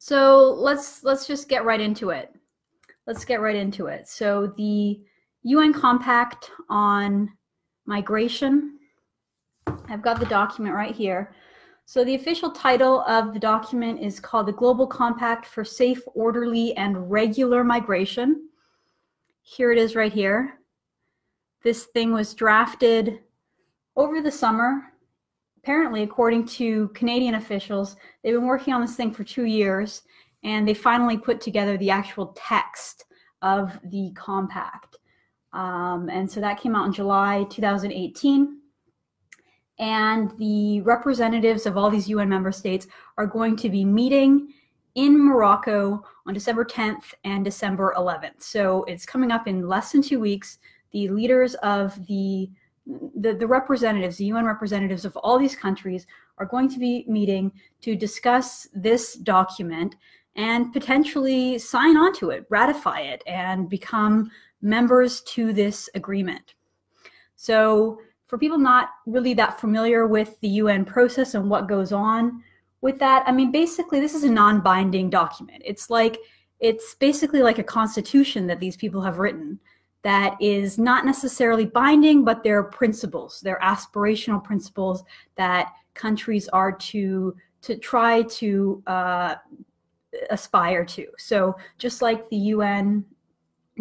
So let's just get right into it. Let's get right into it. So the UN Compact on Migration, I've got the document right here. So the official title of the document is called the Global Compact for Safe, Orderly, and Regular Migration. Here it is right here. This thing was drafted over the summer. Apparently, according to Canadian officials, they've been working on this thing for 2 years, and they finally put together the actual text of the compact. And so that came out in July 2018. And the representatives of all these UN member states are going to be meeting in Morocco on December 10th and December 11th. So it's coming up in less than 2 weeks. The leaders of the representatives, the UN representatives of all these countries are going to be meeting to discuss this document and potentially sign onto it, ratify it, and become members to this agreement. So for people not really that familiar with the UN process and what goes on with that, I mean, basically this is a non-binding document. It's basically like a constitution that these people have written that is not necessarily binding, but they're principles. They're aspirational principles that countries are to try to aspire to. So just like the UN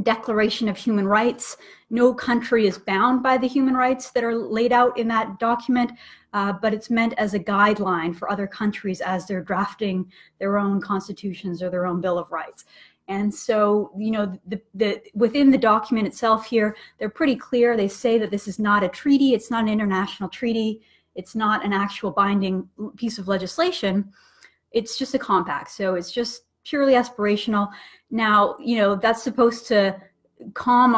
Declaration of Human Rights, no country is bound by the human rights that are laid out in that document, but it's meant as a guideline for other countries as they're drafting their own constitutions or their own Bill of Rights. And so, you know, within the document itself here, they're pretty clear. They say that this is not a treaty. It's not an international treaty. It's not an actual binding piece of legislation. It's just a compact. So it's just purely aspirational. Now, you know, that's supposed to calm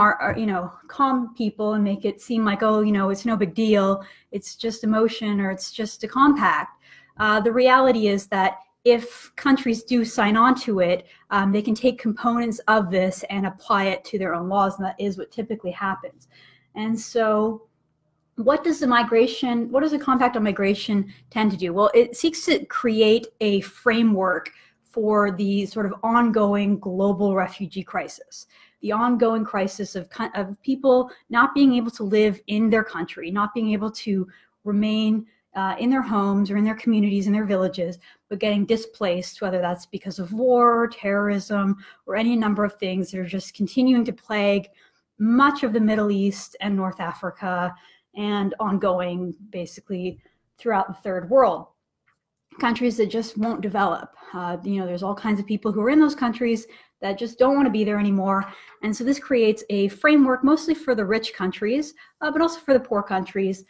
calm people and make it seem like, oh, you know, it's no big deal. It's just emotion, or it's just a compact. The reality is that if countries do sign on to it, they can take components of this and apply it to their own laws, and that is what typically happens. And so what does the Compact on Migration tend to do? Well, it seeks to create a framework for the sort of ongoing global refugee crisis, the ongoing crisis of people not being able to live in their country, not being able to remain in their homes or in their communities, in their villages, but getting displaced, whether that's because of war, terrorism, or any number of things that are just continuing to plague much of the Middle East and North Africa and ongoing basically throughout the third world. Countries that just won't develop. You know, there's all kinds of people who are in those countries that just don't want to be there anymore. And so this creates a framework mostly for the rich countries, but also for the poor countries,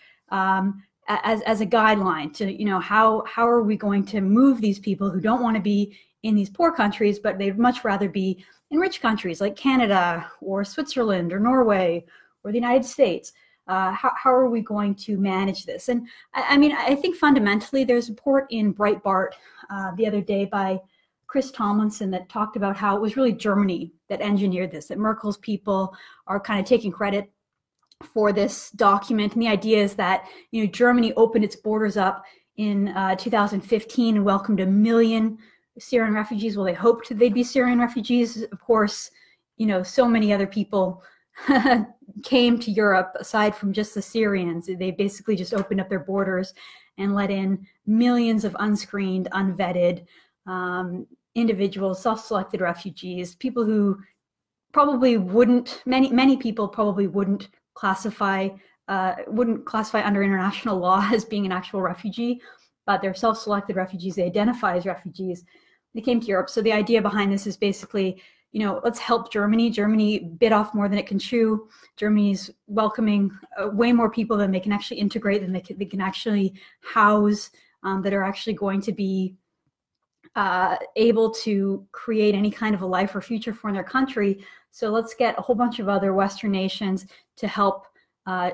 as a guideline to, you know, how are we going to move these people who don't want to be in these poor countries, but they'd much rather be in rich countries like Canada or Switzerland or Norway or the United States. How are we going to manage this? And I mean, I think fundamentally there's a report in Breitbart the other day by Chris Tomlinson that talked about how it was really Germany that engineered this, that Merkel's people are kind of taking credit for this document. And the idea is that, you know, Germany opened its borders up in 2015 and welcomed 1 million Syrian refugees. Well, they hoped they'd be Syrian refugees. Of course, you know, so many other people came to Europe aside from just the Syrians. They basically just opened up their borders and let in millions of unscreened, unvetted individuals, self-selected refugees, people who probably wouldn't, many people probably wouldn't classify under international law as being an actual refugee, but they're self-selected refugees. They identify as refugees. They came to Europe. So the idea behind this is basically, you know, let's help Germany. Germany bit off more than it can chew. Germany's welcoming way more people than they can actually integrate, than they can actually house, that are actually going to be able to create any kind of a life or future for their country. So let's get a whole bunch of other Western nations to help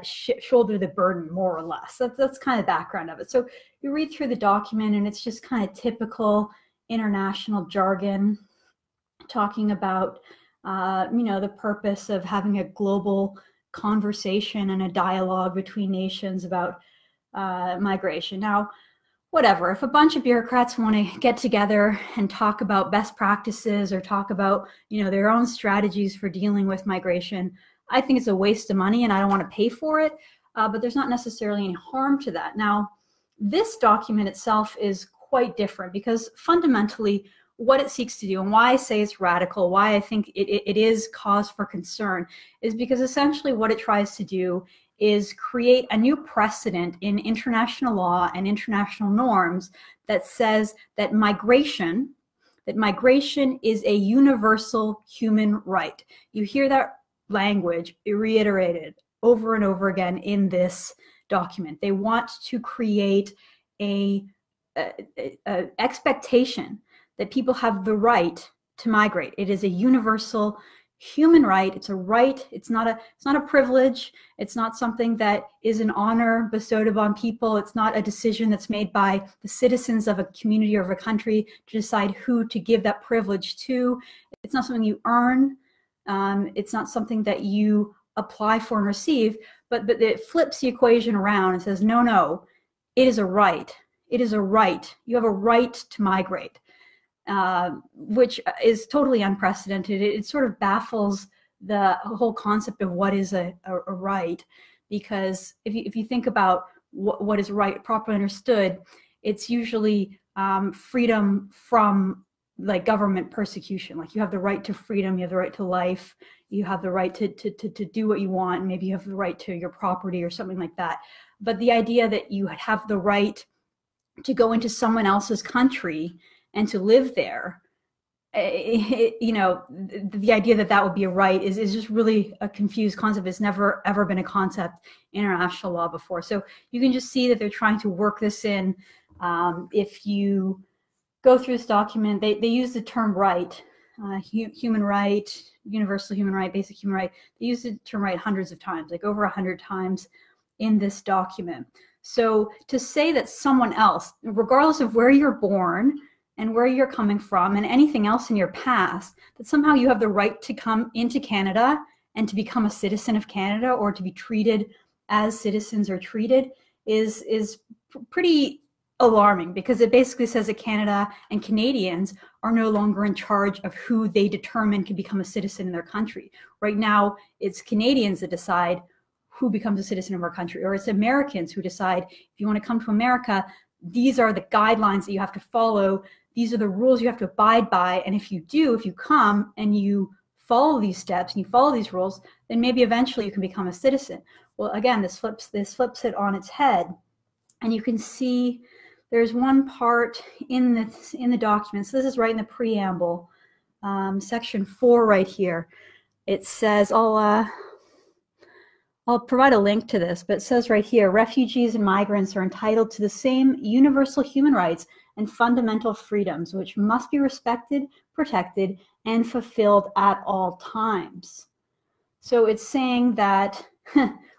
shoulder the burden, more or less. That's kind of the background of it. So you read through the document and it's just kind of typical international jargon, talking about, you know, the purpose of having a global conversation and a dialogue between nations about migration. Now, whatever, if a bunch of bureaucrats want to get together and talk about best practices or talk about, their own strategies for dealing with migration, I think it's a waste of money and I don't want to pay for it. But there's not necessarily any harm to that. Now, this document itself is quite different because fundamentally what it seeks to do, and why I say it's radical, why I think it is cause for concern, is because essentially what it tries to do is create a new precedent in international law and international norms that says that migration is a universal human right. You hear that language reiterated over and over again in this document. They want to create a expectation that people have the right to migrate. It is a universal human right. It's a right. It's not a privilege. It's not something that is an honor bestowed upon people. It's not a decision that's made by the citizens of a community or of a country to decide who to give that privilege to. It's not something you earn. It's not something that you apply for and receive, but it flips the equation around and says, no, it is a right. It is a right. You have a right to migrate. Which is totally unprecedented. It sort of baffles the whole concept of what is a right, because if you think about what is right properly understood, it's usually freedom from like government persecution. Like you have the right to freedom, you have the right to life, you have the right to do what you want, maybe you have the right to your property or something like that. But the idea that you have the right to go into someone else's country and to live there, the idea that would be a right is just really a confused concept. It's never ever been a concept in international law before. So you can just see that they're trying to work this in. If you go through this document, they use the term right, human right, universal human right, basic human right. They use the term right hundreds of times, like over 100 times in this document. So to say that someone else, regardless of where you're born and where you're coming from and anything else in your past, that somehow you have the right to come into Canada and to become a citizen of Canada or to be treated as citizens are treated is pretty alarming, because it basically says that Canada and Canadians are no longer in charge of who they determine can become a citizen in their country. Right now, it's Canadians that decide who becomes a citizen of our country, or it's Americans who decide, if you want to come to America, these are the guidelines that you have to follow. These are the rules you have to abide by. And if you come and you follow these steps and you follow these rules, then maybe eventually you can become a citizen. Well, again, this flips it on its head. And you can see there's one part in the document. So this is right in the preamble, section 4 right here. It says, I'll provide a link to this, but it says right here, refugees and migrants are entitled to the same universal human rights and fundamental freedoms, which must be respected, protected, and fulfilled at all times. So it's saying that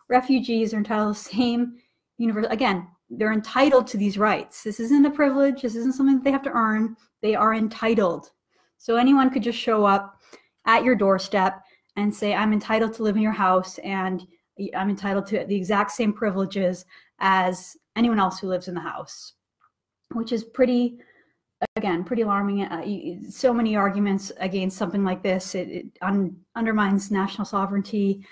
refugees are entitled to the same universal, again, they're entitled to these rights. This isn't a privilege. This isn't something that they have to earn. They are entitled. So anyone could just show up at your doorstep and say, I'm entitled to live in your house, and I'm entitled to the exact same privileges as anyone else who lives in the house, which is pretty alarming. So many arguments against something like this. It undermines national sovereignty,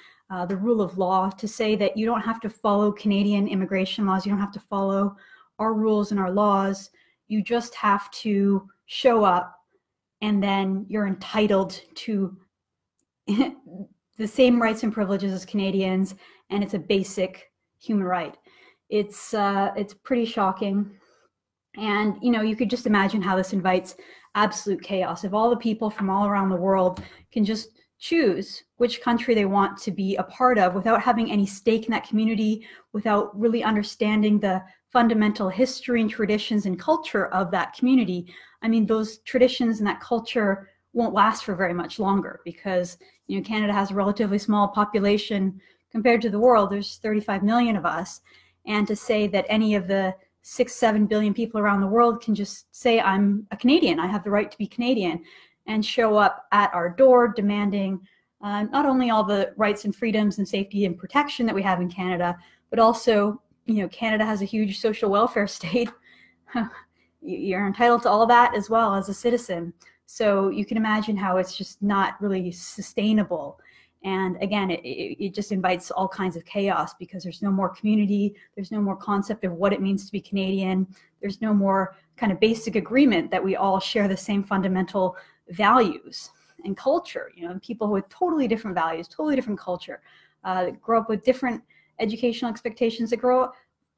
the rule of law, to say that you don't have to follow Canadian immigration laws. You don't have to follow our rules and our laws. You just have to show up, and then you're entitled to the same rights and privileges as Canadians, and it's a basic human right. It's pretty shocking. And, you could just imagine how this invites absolute chaos. If all the people from all around the world can just choose which country they want to be a part of without having any stake in that community, without really understanding the fundamental history and traditions and culture of that community, I mean, those traditions and that culture won't last for very much longer, because Canada has a relatively small population compared to the world. There's 35 million of us, and to say that any of the 6-7 billion people around the world can just say, I'm a Canadian, I have the right to be Canadian, and show up at our door demanding not only all the rights and freedoms and safety and protection that we have in Canada, but also, Canada has a huge social welfare state. you're entitled to all that as well as a citizen. So you can imagine how it's just not really sustainable. And again, it just invites all kinds of chaos, because there's no more community, there's no more concept of what it means to be Canadian, there's no more kind of basic agreement that we all share the same fundamental values and culture, you know, and people with totally different values, totally different culture, grow up with different educational expectations, that grow up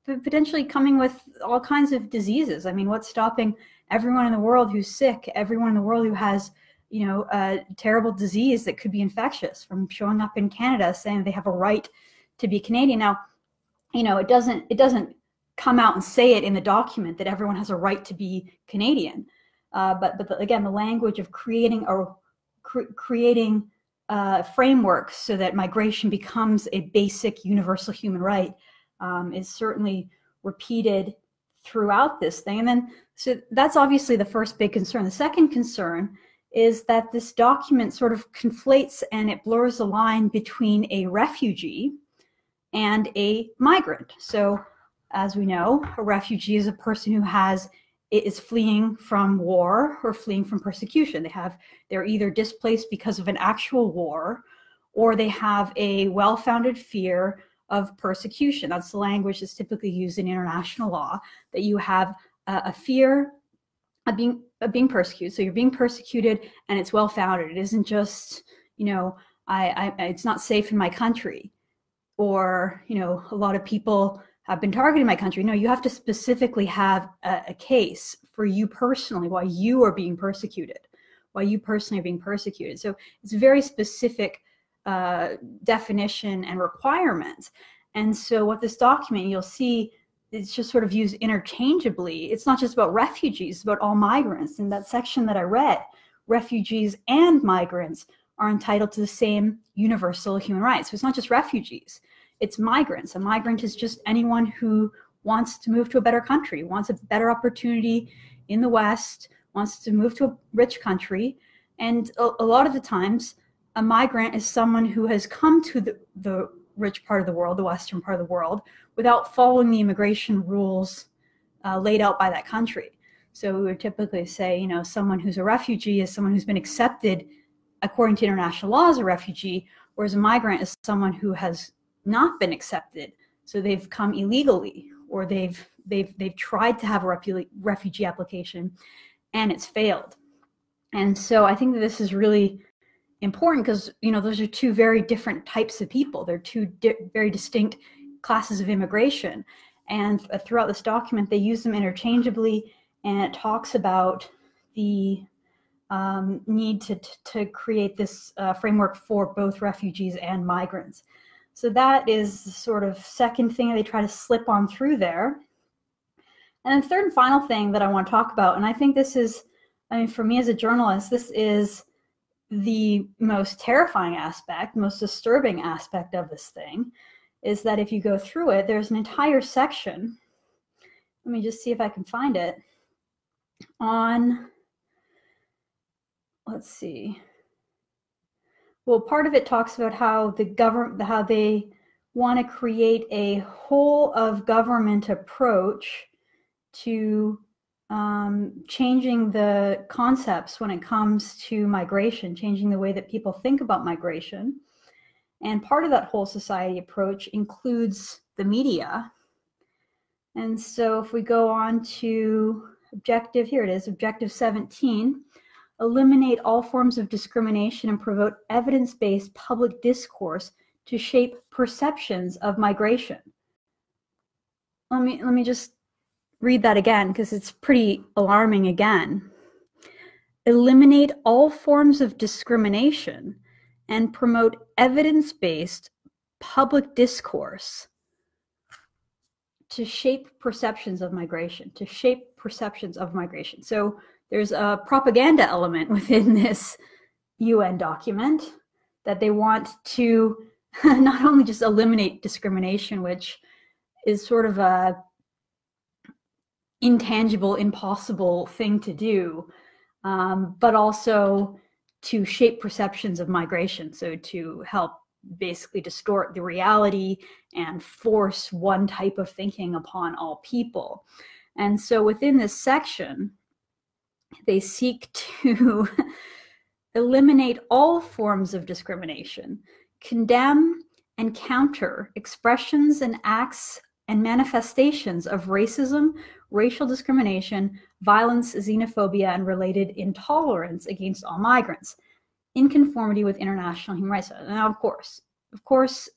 potentially coming with all kinds of diseases. I mean, what's stopping everyone in the world who's sick, everyone in the world who has, you know, a terrible disease that could be infectious, from showing up in Canada saying they have a right to be Canadian? Now, you know, it doesn't come out and say it in the document that everyone has a right to be Canadian. Again, the language of creating frameworks so that migration becomes a basic universal human right is certainly repeated throughout this thing. And then, so that's obviously the first big concern. The second concern is that this document sort of conflates and it blurs the line between a refugee and a migrant. So as we know, a refugee is a person who is fleeing from war or fleeing from persecution. They're either displaced because of an actual war, or they have a well-founded fear of persecution. That's the language that's typically used in international law, that you have a fear of being persecuted. So you're being persecuted and it's well-founded. It isn't just, you know, it's not safe in my country, or, you know, a lot of people have been targeting my country. No, you have to specifically have a case for you personally, why you are being persecuted, why you personally are being persecuted. So it's a very specific definition and requirements. And so what this document, you'll see, it's just sort of used interchangeably. It's not just about refugees, it's about all migrants. In that section that I read, refugees and migrants are entitled to the same universal human rights. So it's not just refugees, it's migrants. A migrant is just anyone who wants to move to a better country, wants a better opportunity in the West, wants to move to a rich country. And a lot of the times, a migrant is someone who has come to the rich part of the world, the Western part of the world, without following the immigration rules laid out by that country. So we would typically say, you know, someone who's a refugee is someone who's been accepted according to international law as a refugee, whereas a migrant is someone who has not been accepted. So they've come illegally, or they've tried to have a refugee application and it's failed. And so I think that this is really important, because, you know, those are two very different types of people. They're two very distinct classes of immigration. And throughout this document, they use them interchangeably, and it talks about the need to create this framework for both refugees and migrants. So that is the sort of second thing they try to slip on through there. And then third and final thing that I want to talk about, and I think this is, I mean, for me as a journalist, this is the most terrifying aspect, most disturbing aspect of this thing, is that if you go through it, there's an entire section, let me just see if I can find it, on, let's see, well, part of it talks about how the government, how they want to create a whole of government approach to changing the concepts when it comes to migration, changing the way that people think about migration. And part of that whole society approach includes the media. And so if we go on to objective, here it is, objective 17, eliminate all forms of discrimination and promote evidence-based public discourse to shape perceptions of migration. Let me just read that again, because it's pretty alarming again. Eliminate all forms of discrimination and promote evidence-based public discourse to shape perceptions of migration, to shape perceptions of migration. So there's a propaganda element within this UN document that they want to not only just eliminate discrimination, which is sort of a intangible, impossible thing to do, but also to shape perceptions of migration. So to help basically distort the reality and force one type of thinking upon all people. And so within this section, they seek to eliminate all forms of discrimination, condemn and counter expressions and acts and manifestations of racism, racial discrimination, violence, xenophobia, and related intolerance against all migrants, in conformity with international human rights. Now, of course,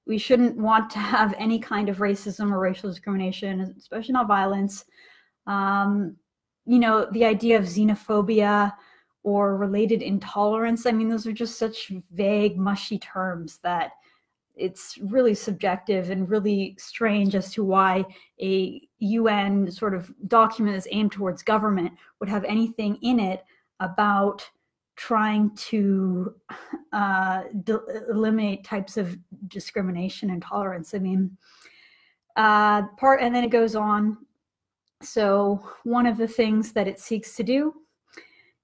we shouldn't want to have any kind of racism or racial discrimination, especially not violence. You know, the idea of xenophobia or related intolerance, I mean, those are just such vague, mushy terms that it's really subjective and really strange as to why a UN sort of document that's aimed towards government would have anything in it about trying to eliminate types of discrimination and tolerance. I mean, and then it goes on. So one of the things that it seeks to do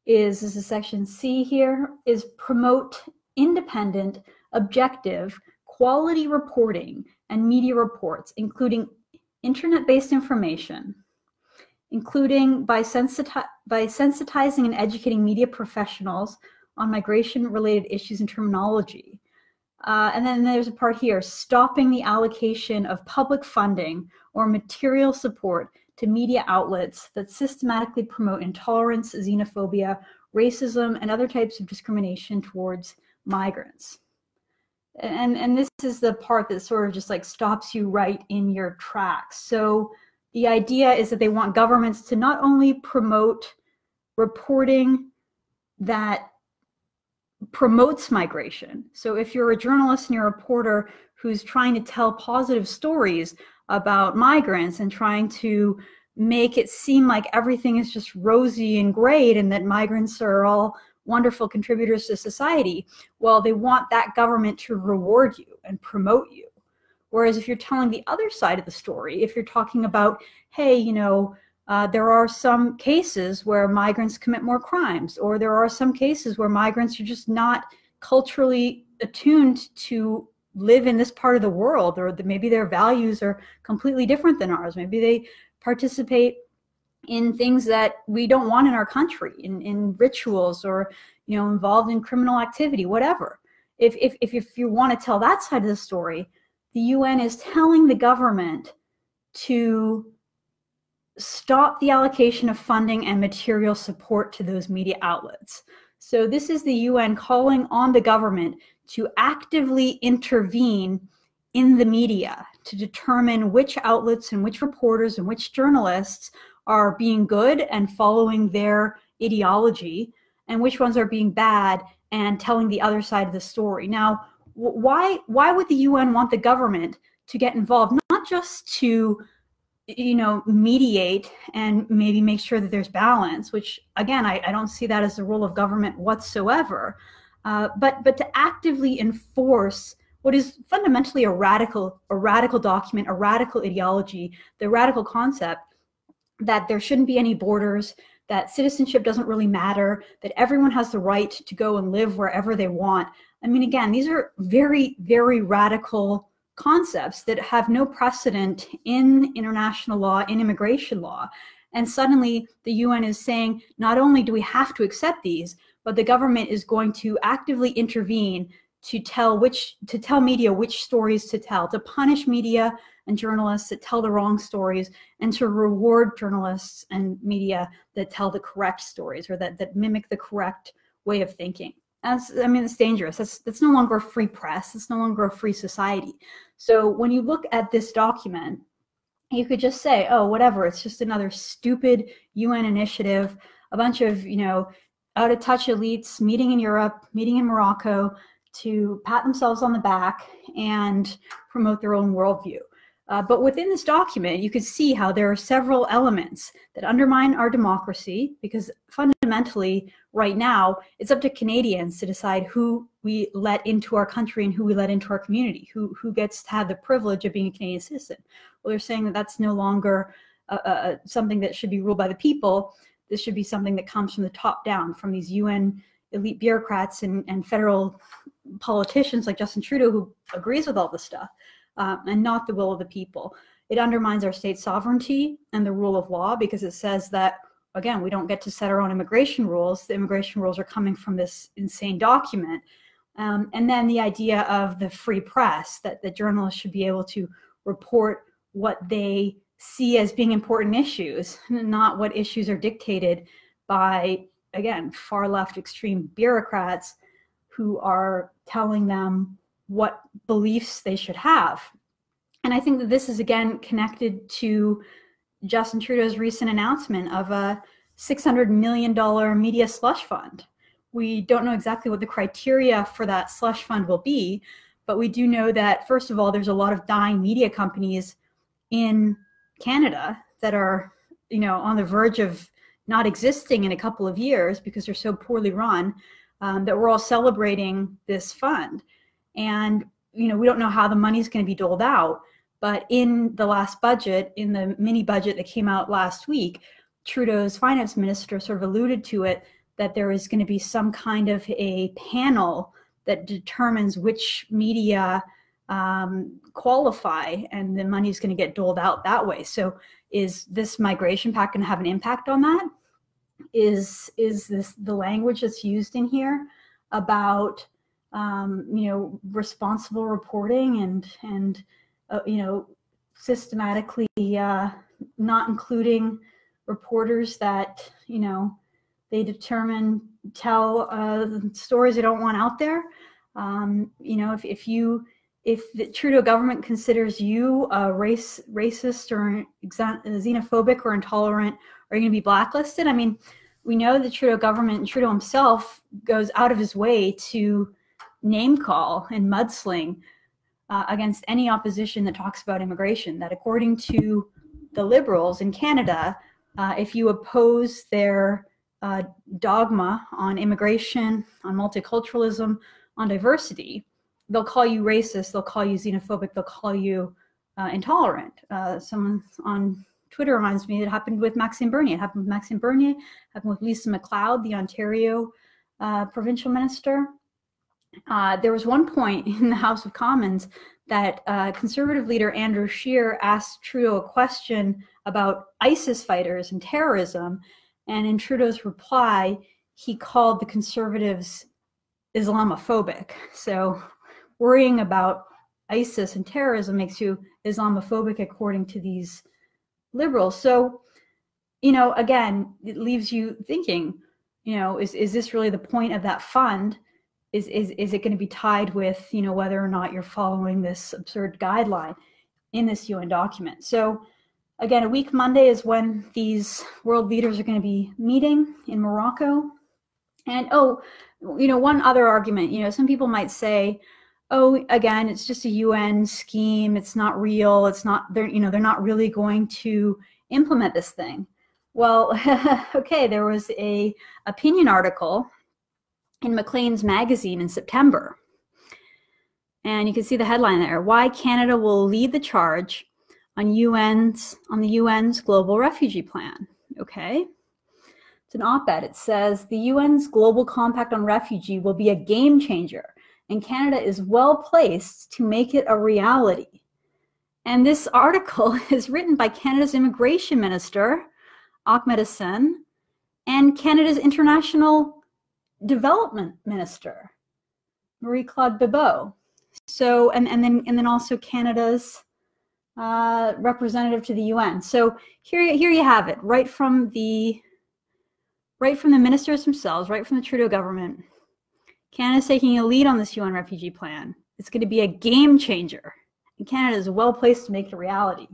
is a section C here, is promote independent, objective, quality reporting and media reports, including internet-based information, including by sensitizing and educating media professionals on migration-related issues and terminology. And then there's a part here, stopping the allocation of public funding or material support to media outlets that systematically promote intolerance, xenophobia, racism, and other types of discrimination towards migrants. And this is the part that sort of just like stops you right in your tracks. So the idea is that they want governments to not only promote reporting that promotes migration. So if you're a journalist and you're a reporter who's trying to tell positive stories about migrants and trying to make it seem like everything is just rosy and great and that migrants are all wonderful contributors to society, well, they want that government to reward you and promote you. Whereas if you're telling the other side of the story, if you're talking about, hey, you know, there are some cases where migrants commit more crimes, or there are some cases where migrants are just not culturally attuned to live in this part of the world, or maybe their values are completely different than ours. Maybe they participate in things that we don't want in our country, in rituals, or, you know, involved in criminal activity, whatever. If you want to tell that side of the story, the UN is telling the government to stop the allocation of funding and material support to those media outlets. So this is the UN calling on the government to actively intervene in the media to determine which outlets and which reporters and which journalists are being good and following their ideology, and which ones are being bad and telling the other side of the story. Now, why would the UN want the government to get involved? Not just to, you know, mediate and maybe make sure that there's balance, which again, I don't see that as the role of government whatsoever, but to actively enforce what is fundamentally a radical document, a radical ideology, the radical concept that there shouldn't be any borders, that citizenship doesn't really matter, that everyone has the right to go and live wherever they want. I mean, again, these are very, very radical concepts that have no precedent in international law, in immigration law. And suddenly the UN is saying, not only do we have to accept these, but the government is going to actively intervene to tell media which stories to tell, to punish media and journalists that tell the wrong stories, and to reward journalists and media that tell the correct stories, or that mimic the correct way of thinking. I mean, it's dangerous. That's no longer a free press. It's no longer a free society. So when you look at this document, you could just say, oh, whatever, it's just another stupid UN initiative, a bunch of, you know, out-of-touch elites meeting in Europe, meeting in Morocco to pat themselves on the back and promote their own worldview. But within this document, you can see how there are several elements that undermine our democracy, because fundamentally, right now, it's up to Canadians to decide who we let into our country and who we let into our community, who gets to have the privilege of being a Canadian citizen. Well, they're saying that that's no longer something that should be ruled by the people. This should be something that comes from the top down, from these UN elite bureaucrats and federal politicians like Justin Trudeau, who agrees with all this stuff. And not the will of the people. it undermines our state sovereignty and the rule of law, because it says that, again, we don't get to set our own immigration rules. The immigration rules are coming from this insane document. And then the idea of the free press, that the journalists should be able to report what they see as being important issues, not what issues are dictated by, again, far left extreme bureaucrats who are telling them what beliefs they should have. And I think that this is, again, connected to Justin Trudeau's recent announcement of a $600 million media slush fund. We don't know exactly what the criteria for that slush fund will be, but we do know that, first of all, there's a lot of dying media companies in Canada that are, on the verge of not existing in a couple of years because they're so poorly run, that we're all celebrating this fund. And, we don't know how the money's going to be doled out. But in the last budget, in the mini budget that came out last week, Trudeau's finance minister sort of alluded to it, that there is going to be some kind of a panel that determines which media qualify, and the money is going to get doled out that way. So is this migration pact going to have an impact on that? Is this the language that's used in here about responsible reporting and systematically not including reporters that they tell stories they don't want out there? If the Trudeau government considers you racist or xenophobic or intolerant, are you going to be blacklisted? I mean, we know the Trudeau government and Trudeau himself goes out of his way to name call and mudsling against any opposition that talks about immigration. That according to the Liberals in Canada, if you oppose their dogma on immigration, on multiculturalism, on diversity, they'll call you racist, they'll call you xenophobic, they'll call you intolerant. Someone on Twitter reminds me it happened with Maxime Bernier. It happened with Maxime Bernier, it happened with Lisa MacLeod, the Ontario provincial minister. There was one point in the House of Commons that Conservative leader Andrew Scheer asked Trudeau a question about ISIS fighters and terrorism, and in Trudeau's reply, he called the Conservatives Islamophobic. So worrying about ISIS and terrorism makes you Islamophobic according to these Liberals. So, again, it leaves you thinking, is this really the point of that fund? Is it going to be tied with, whether or not you're following this absurd guideline in this UN document? So again, a week Monday is when these world leaders are going to be meeting in Morocco. And one other argument, some people might say, again, it's just a UN scheme. It's not real. It's not, they're not really going to implement this thing. Well, okay, there was a opinion article in Maclean's magazine in September. And you can see the headline there: Why Canada Will Lead the Charge on the UN's Global Refugee Plan. Okay. It's an op-ed. It says, the UN's Global Compact on Refugee will be a game changer, and Canada is well placed to make it a reality. And this article is written by Canada's Immigration Minister, Ahmed Hassan, and Canada's International Development Minister, Marie-Claude Bibeau. So, and then also Canada's representative to the UN. So here you have it, right from the ministers themselves, right from the Trudeau government. Canada's taking a lead on this UN refugee plan. It's going to be a game changer, and Canada is well placed to make it a reality.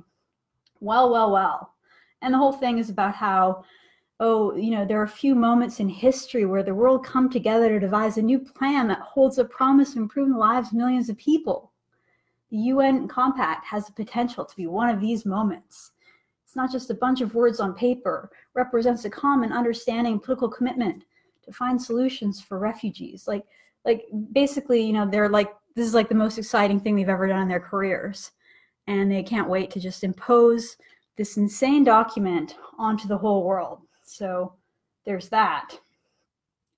Well. And the whole thing is about how, there are a few moments in history where the world come together to devise a new plan that holds a promise of improving the lives of millions of people. The UN Compact has the potential to be one of these moments. It's not just a bunch of words on paper. It represents a common understanding and political commitment to find solutions for refugees. Like basically, they're like, this is like the most exciting thing they've ever done in their careers. And they can't wait to just impose this insane document onto the whole world. So there's that.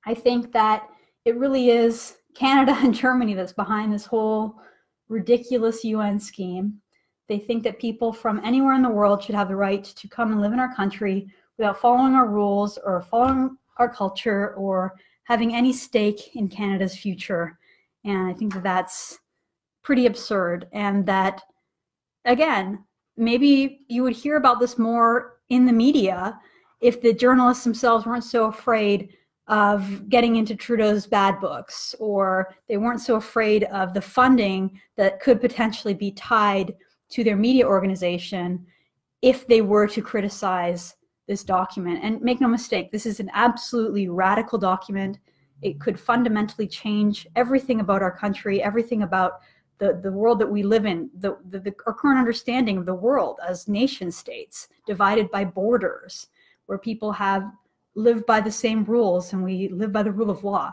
I think that it really is Canada and Germany that's behind this whole ridiculous UN scheme. They think that people from anywhere in the world should have the right to come and live in our country without following our rules or following our culture or having any stake in Canada's future. And I think that that's pretty absurd. And that, again, maybe you would hear about this more in the media if the journalists themselves weren't so afraid of getting into Trudeau's bad books, or they weren't so afraid of the funding that could potentially be tied to their media organization if they were to criticize this document. And make no mistake, this is an absolutely radical document. It could fundamentally change everything about our country, everything about the world that we live in, our current understanding of the world as nation states divided by borders, where people live by the same rules and we live by the rule of law.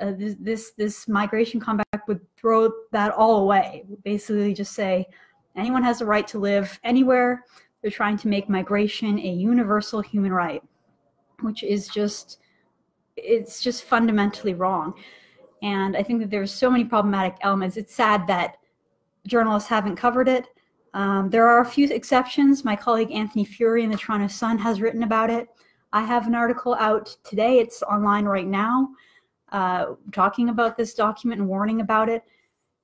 This migration compact would throw that all away. Basically just say anyone has the right to live anywhere. They're trying to make migration a universal human right, which is just fundamentally wrong. And I think that there's so many problematic elements. It's sad that journalists haven't covered it. There are a few exceptions. My colleague Anthony Fury in the Toronto Sun has written about it. I have an article out today. It's online right now, talking about this document and warning about it.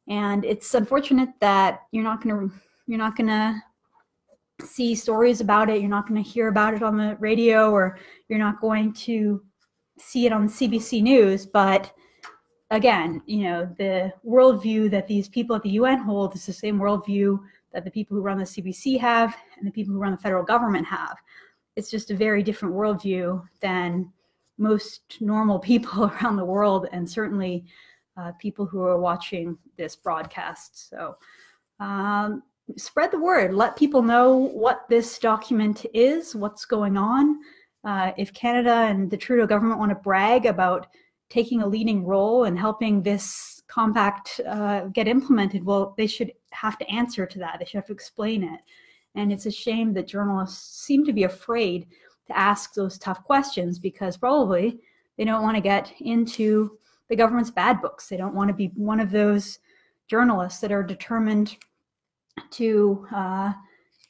And it's unfortunate that you're not gonna see stories about it. You're not gonna hear about it on the radio, or you're not going to see it on CBC News. But again, the worldview that these people at the UN hold is the same worldview that the people who run the CBC have and the people who run the federal government have. It's just a very different worldview than most normal people around the world, and certainly people who are watching this broadcast. So spread the word. Let people know what this document is, what's going on. If Canada and the Trudeau government want to brag about taking a leading role in helping this compact get implemented, well, they should have to answer to that. They should have to explain it. And it's a shame that journalists seem to be afraid to ask those tough questions, because probably they don't want to get into the government's bad books. They don't want to be one of those journalists that are determined to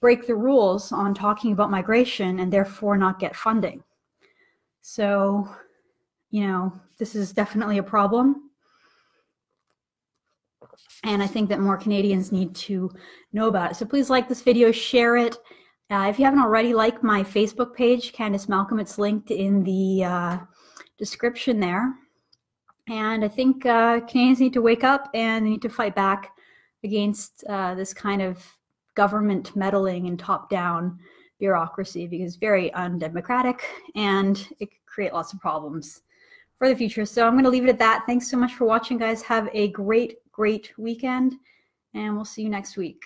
break the rules on talking about migration and therefore not get funding. So, this is definitely a problem. And I think that more Canadians need to know about it. So please like this video, share it. If you haven't already, like my Facebook page, Candace Malcolm. It's linked in the description there. And I think Canadians need to wake up and they need to fight back against this kind of government meddling and top-down bureaucracy, because it's very undemocratic and it could create lots of problems for the future. So I'm going to leave it at that. Thanks so much for watching, guys. Have a great weekend, and we'll see you next week.